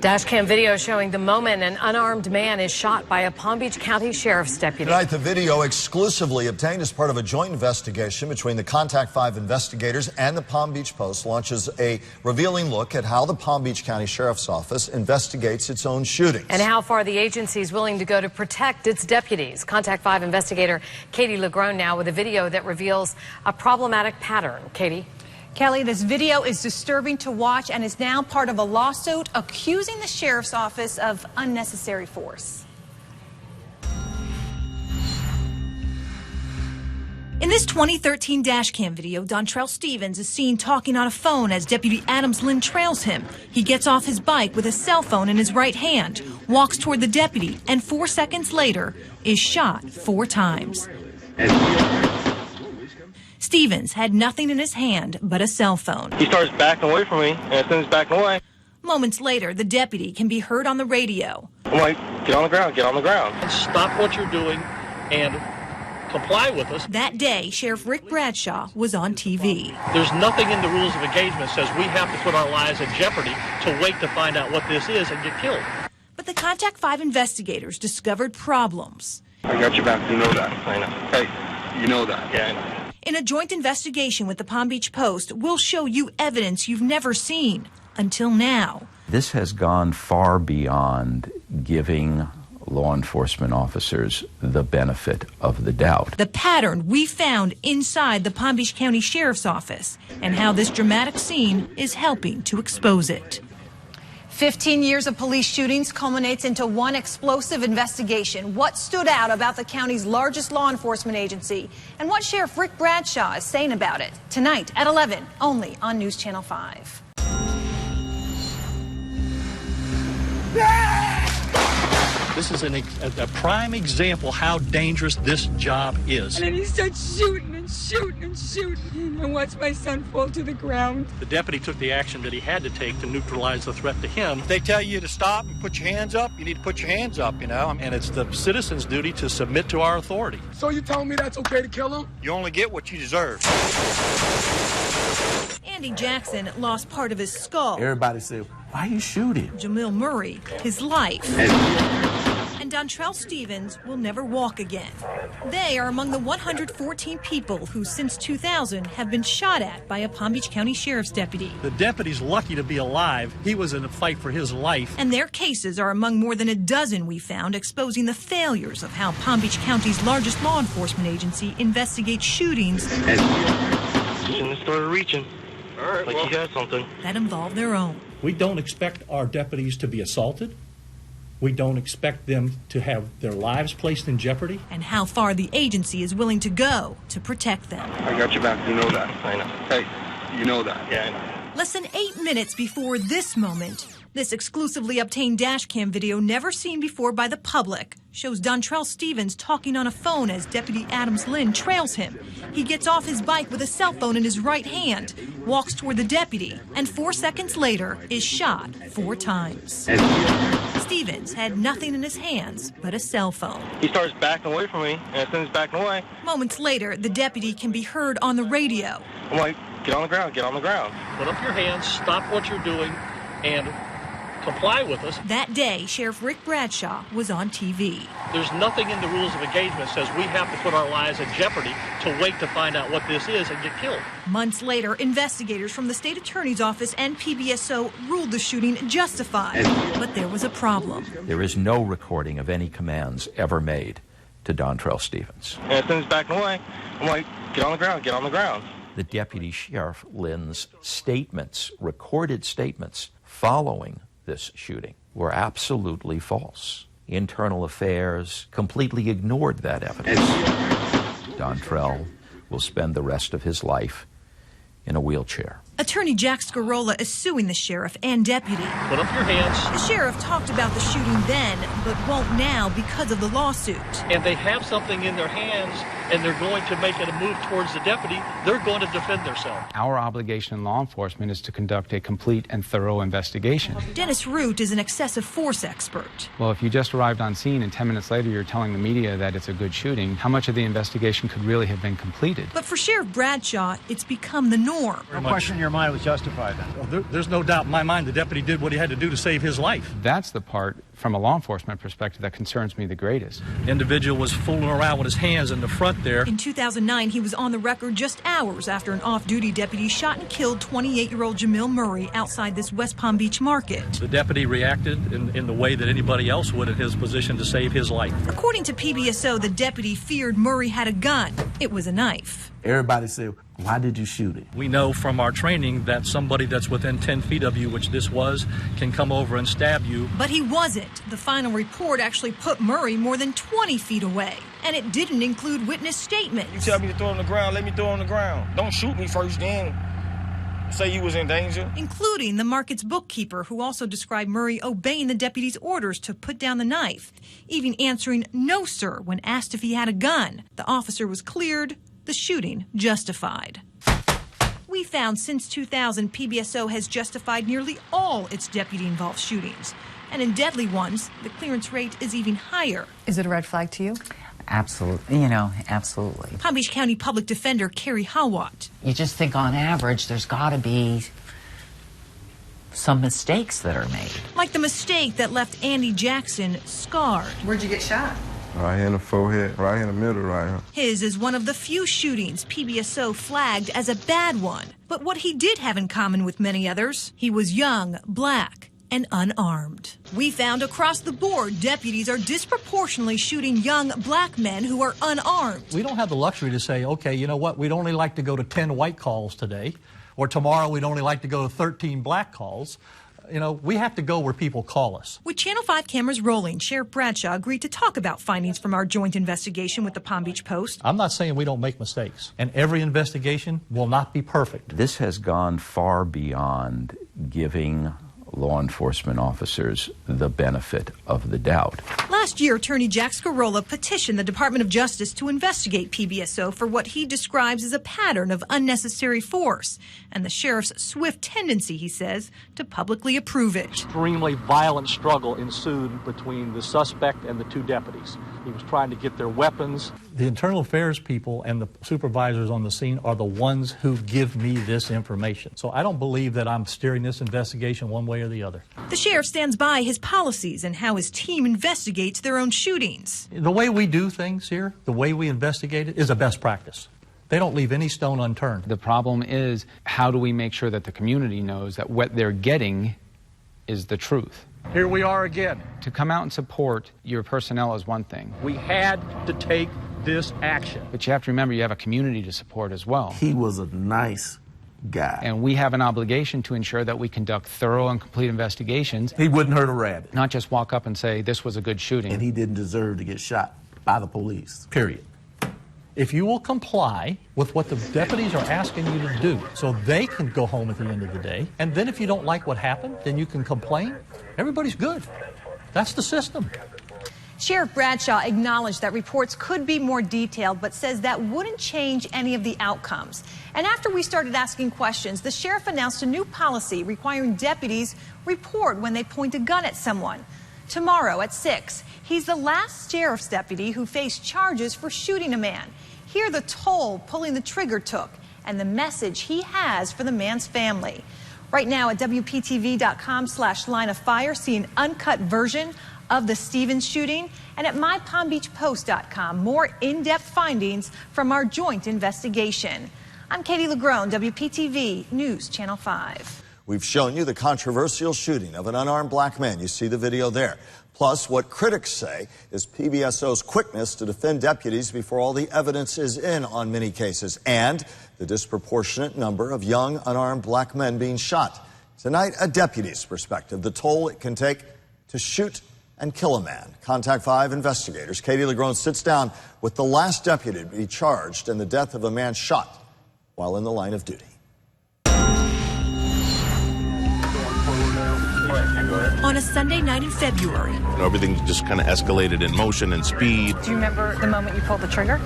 Dashcam video showing the moment an unarmed man is shot by a Palm Beach County Sheriff's deputy. Tonight, the video exclusively obtained as part of a joint investigation between the Contact 5 investigators and the Palm Beach Post launches a revealing look at how the Palm Beach County Sheriff's Office investigates its own shootings. And how far the agency is willing to go to protect its deputies. Contact 5 investigator Katie Legrone now with a video that reveals a problematic pattern. Katie? Kelly, this video is disturbing to watch and is now part of a lawsuit accusing the sheriff's office of unnecessary force. In this 2013 dashcam video, Dontrell Stevens is seen talking on a phone as Deputy Adams Lynn trails him. He gets off his bike with a cell phone in his right hand, walks toward the deputy, and 4 seconds later is shot 4 times. Stevens had nothing in his hand but a cell phone. He starts backing away from me, and as soon as he's backing away, Moments later, the deputy can be heard on the radio. I'm like, get on the ground, get on the ground. Stop what you're doing and comply with us. That day, Sheriff Rick Bradshaw was on TV. There's nothing in the rules of engagement that says we have to put our lives in jeopardy to wait to find out what this is and get killed. But the Contact 5 investigators discovered problems. I got your back, you know that. I know. Hey, you know that. Yeah, I know. In a joint investigation with the Palm Beach Post, we'll show you evidence you've never seen until now. This has gone far beyond giving law enforcement officers the benefit of the doubt. The pattern we found inside the Palm Beach County Sheriff's Office and how this dramatic scene is helping to expose it. 15 years of police shootings culminates into one explosive investigation. What stood out about the county's largest law enforcement agency and what Sheriff Rick Bradshaw is saying about it. Tonight at 11, only on News Channel 5. This is a prime example how dangerous this job is. And then he starts shooting and shooting and shooting. I watched my son fall to the ground. The deputy took the action that he had to take to neutralize the threat to him. If they tell you to stop and put your hands up, you need to put your hands up, you know. And it's the citizens' duty to submit to our authority. So you telling me that's okay to kill him? You only get what you deserve. Andy Jackson lost part of his skull. Everybody said, why are you shooting? Jamil Murray, his life. And Dontrell Stevens will never walk again. They are among the 114 people who since 2000 have been shot at by a Palm Beach County Sheriff's deputy. The deputy's lucky to be alive. He was in a fight for his life. And their cases are among more than a dozen we found exposing the failures of how Palm Beach County's largest law enforcement agency investigates shootings. Shouldn't have started reaching. All right, like you had something. That involve their own. We don't expect our deputies to be assaulted. We don't expect them to have their lives placed in jeopardy. And how far the agency is willing to go to protect them. I got your back, you know that. I know. Hey, you know that. Yeah, I know. Less than 8 minutes before this moment, this exclusively obtained dashcam video never seen before by the public shows Dontrell Stevens talking on a phone as Deputy Adams Lynn trails him. He gets off his bike with a cell phone in his right hand, walks toward the deputy, and 4 seconds later is shot 4 times. Stevens had nothing in his hands but a cell phone. He starts backing away from me, and as soon as he's backing away, Moments later, the deputy can be heard on the radio. I'm like, get on the ground, get on the ground. Put up your hands, stop what you're doing, and comply with us. That day, Sheriff Rick Bradshaw was on TV. There's nothing in the rules of engagement that says we have to put our lives in jeopardy to wait to find out what this is and get killed. Months later, investigators from the state attorney's office and PBSO ruled the shooting justified. But there was a problem. There is no recording of any commands ever made to Dontrell Stevens. And as soon as he's backing away, I'm like, get on the ground, get on the ground. The Deputy Sheriff Lynn's statements, recorded statements following this shooting, were absolutely false. Internal Affairs completely ignored that evidence. Dontrell will spend the rest of his life in a wheelchair. Attorney Jack Scarola is suing the sheriff and deputy. Put up your hands. The sheriff talked about the shooting then, but won't now because of the lawsuit. And they have something in their hands, and they're going to make a move towards the deputy. They're going to defend themselves. Our obligation in law enforcement is to conduct a complete and thorough investigation. Dennis Root is an excessive force expert. Well, if you just arrived on scene and 10 minutes later you're telling the media that it's a good shooting, how much of the investigation could really have been completed? But for Sheriff Bradshaw, it's become the norm. No question, your mind it was justified then? Well, there's no doubt in my mind the deputy did what he had to do to save his life. That's the part, from a law enforcement perspective, that concerns me the greatest. The individual was fooling around with his hands in the front there. In 2009, he was on the record just hours after an off-duty deputy shot and killed 28-year-old Jamil Murray outside this West Palm Beach market. The deputy reacted in the way that anybody else would in his position to save his life. According to PBSO, the deputy feared Murray had a gun. It was a knife. Everybody said, why did you shoot it? We know from our training that somebody that's within 10 feet of you, which this was, can come over and stab you. But he wasn't. The final report actually put Murray more than 20 feet away. And it didn't include witness statements. You tell me to throw on the ground, let me throw on the ground. Don't shoot me first, then say you was in danger. Including the market's bookkeeper, who also described Murray obeying the deputy's orders to put down the knife, even answering "no, sir" when asked if he had a gun. The officer was cleared, the shooting justified. We found since 2000, PBSO has justified nearly all its deputy-involved shootings. And in deadly ones, the clearance rate is even higher. Is it a red flag to you? Absolutely, absolutely. Palm Beach County Public Defender Carrie Hawat. You just think on average there's got to be some mistakes that are made. Like the mistake that left Andy Jackson scarred. Where'd you get shot? Right here in the forehead, right here in the middle, right here. His is one of the few shootings PBSO flagged as a bad one. But what he did have in common with many others, he was young, black, and unarmed. We found across the board deputies are disproportionately shooting young black men who are unarmed. We don't have the luxury to say, okay, you know what, we'd only like to go to 10 white calls today, or tomorrow we'd only like to go to 13 black calls. You know, we have to go where people call us. With Channel 5 cameras rolling, Sheriff Bradshaw agreed to talk about findings from our joint investigation with the Palm Beach Post. I'm not saying we don't make mistakes, and every investigation will not be perfect. This has gone far beyond giving law enforcement officers the benefit of the doubt. Last year, Attorney Jack Scarola petitioned the Department of Justice to investigate PBSO for what he describes as a pattern of unnecessary force, and the sheriff's swift tendency, he says, to publicly approve it. Extremely violent struggle ensued between the suspect and the two deputies. He was trying to get their weapons. The internal affairs people and the supervisors on the scene are the ones who give me this information. So I don't believe that I'm steering this investigation one way or the other. The sheriff stands by his policies and how his team investigates their own shootings. The way we do things here, the way we investigate it, is a best practice. They don't leave any stone unturned. The problem is, how do we make sure that the community knows that what they're getting is the truth? Here we are again. To come out and support your personnel is one thing. We had to take this action. But you have to remember you have a community to support as well. He was a nice guy. And we have an obligation to ensure that we conduct thorough and complete investigations. He wouldn't hurt a rabbit. Not just walk up and say, this was a good shooting. And he didn't deserve to get shot by the police, period. If you will comply with what the deputies are asking you to do so they can go home at the end of the day, and then if you don't like what happened, then you can complain, everybody's good. That's the system. Sheriff Bradshaw acknowledged that reports could be more detailed, but says that wouldn't change any of the outcomes. And after we started asking questions, the sheriff announced a new policy requiring deputies report when they point a gun at someone. Tomorrow at 6, he's the last sheriff's deputy who faced charges for shooting a man. Hear the toll pulling the trigger took and the message he has for the man's family. Right now at WPTV.com/lineoffire, see an uncut version of the Stevens shooting, and at mypalmbeachpost.com, more in-depth findings from our joint investigation. I'm Katie Legrone, WPTV News Channel 5. We've shown you the controversial shooting of an unarmed black man. You see the video there. Plus, what critics say is PBSO's quickness to defend deputies before all the evidence is in on many cases, and the disproportionate number of young, unarmed black men being shot. Tonight, a deputy's perspective, the toll it can take to shoot and kill a man. Contact 5 investigators. Katie Legrone sits down with the last deputy to be charged in the death of a man shot while in the line of duty. On a Sunday night in February. Everything just kind of escalated in motion and speed. Do you remember the moment you pulled the trigger?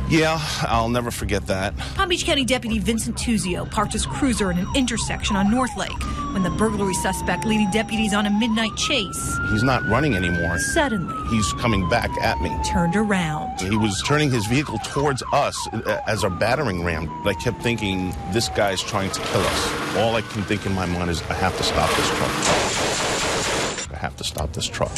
Yeah, I'll never forget that. Palm Beach County Deputy Vincent Tuzio parked his cruiser in an intersection on North Lake when the burglary suspect leading deputies on a midnight chase He's not running anymore. suddenly He's coming back at me. turned around. He was turning his vehicle towards us as a battering ram. I kept thinking, this guy's trying to kill us. All I can think in my mind is, I have to stop this truck. I have to stop this truck.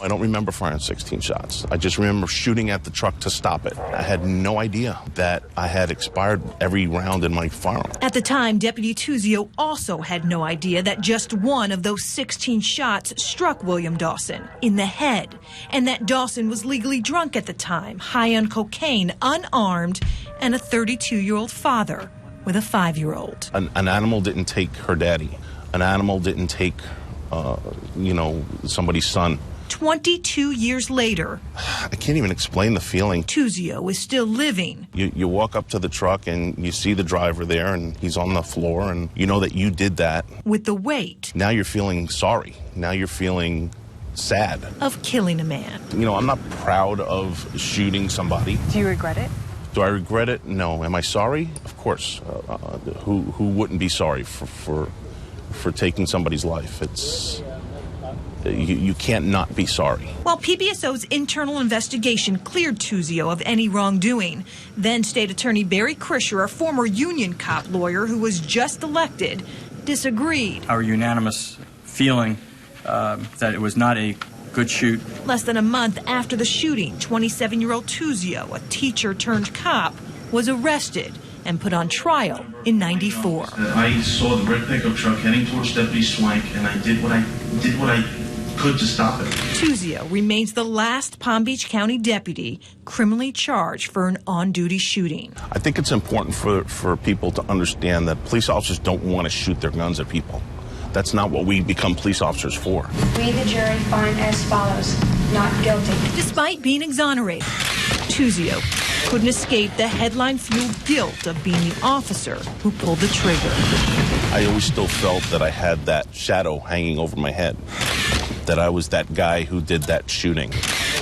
I don't remember firing 16 shots. I just remember shooting at the truck to stop it. I had no idea that I had expired every round in my firearm. At the time, Deputy Tuzio also had no idea that just one of those 16 shots struck William Dawson in the head, and that Dawson was legally drunk at the time, high on cocaine, unarmed, and a 32-year-old father with a 5-year-old. An animal didn't take her daddy. An animal didn't take, somebody's son. 22 years later, I can't even explain the feeling. Tuzio is still living. You walk up to the truck and you see the driver there and he's on the floor and you know that you did that. With the weight. Now you're feeling sorry. Now you're feeling sad. Of killing a man. I'm not proud of shooting somebody. Do you regret it? Do I regret it? No. Am I sorry? Of course. Who wouldn't be sorry for taking somebody's life? It's... You can't not be sorry. While PBSO's internal investigation cleared Tuzio of any wrongdoing, then State Attorney Barry Krischer, a former union cop lawyer who was just elected, disagreed. Our unanimous feeling that it was not a good shoot. Less than a month after the shooting, 27-year-old Tuzio, a teacher turned cop, was arrested and put on trial in '94. I saw the red pickup truck heading towards Deputy Swank, and I did what I could to stop it. Tuzio remains the last Palm Beach County deputy criminally charged for an on-duty shooting. I think it's important for people to understand that police officers don't want to shoot their guns at people. That's not what we become police officers for. We, the jury, find as follows: not guilty. Despite being exonerated, Tuzio couldn't escape the headline-fueled guilt of being the officer who pulled the trigger. I always still felt that I had that shadow hanging over my head, that I was that guy who did that shooting.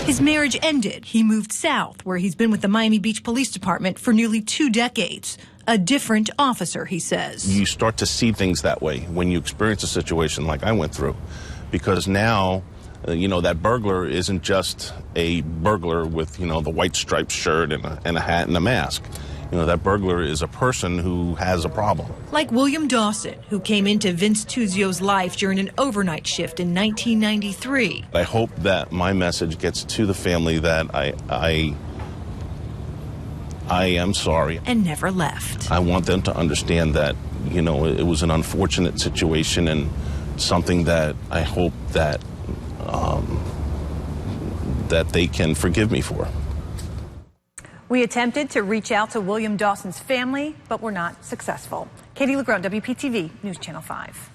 His marriage ended. He moved south, where he's been with the Miami Beach Police Department for nearly 2 decades. A different officer, he says. You start to see things that way when you experience a situation like I went through, because now, that burglar isn't just a burglar with, the white striped shirt and a hat and a mask. That burglar is a person who has a problem. Like William Dawson, who came into Vince Tuzio's life during an overnight shift in 1993. I hope that my message gets to the family that I am sorry. And never left. I want them to understand that, it was an unfortunate situation and something that I hope that that they can forgive me for. We attempted to reach out to William Dawson's family, but were not successful. Katie LeGrone, WPTV News Channel 5.